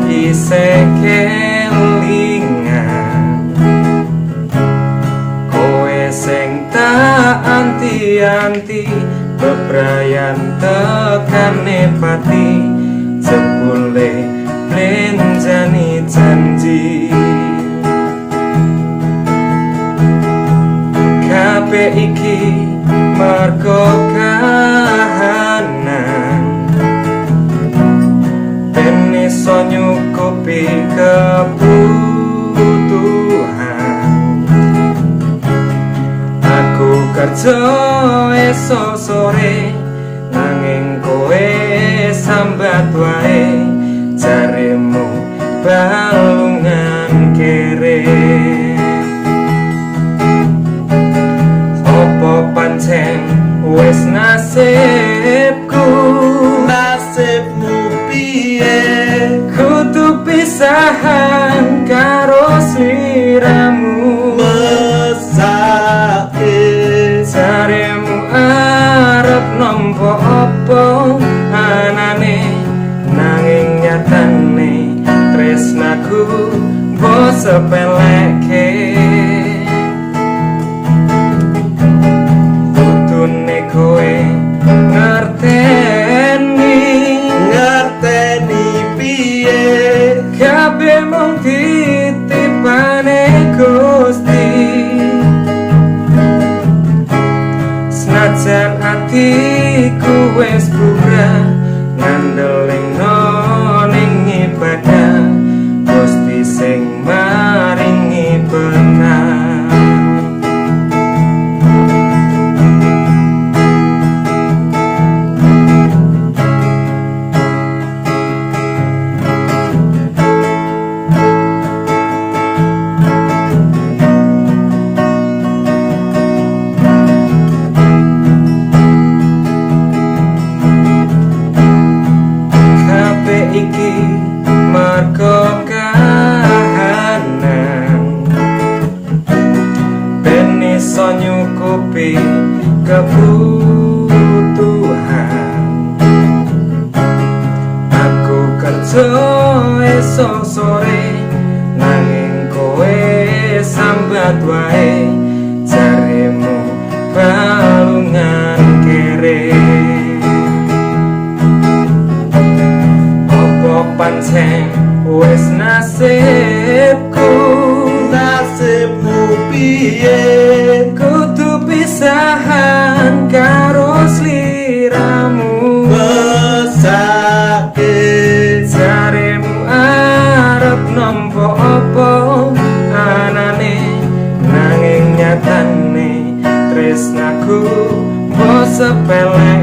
isih kelingan kowe sing tak anti-anti bebrayan tekane pati jebule blenjani janji kabeh iki mergo kahanan ben iso nyukupi kebutuhan aku kerja esok sore nanging kowe sambat wae jarimu balungan kere opo pancen wis nasibku nasibmu piye kudu pisahan karo sliramu mesake jarimu arep nampa apa anane nanging nyatane tresnaku mbok sepeleke kudune kowe ngerteni piye kabeh mung titipane Gusti senajan atiku wis buka ngandelingno ning ibadah Gusti sing maringi benar iki mergo kahanan ben iso nyukupi kebutuhan aku kerja esok sore nanging kowe sambat wae jarimu balungan kere pancen wis nasibku nasibmu piye kudu pisahan karo sliramu mesake jarimu arep nampa apa anane nanging nyatane tresnaku mbok sepele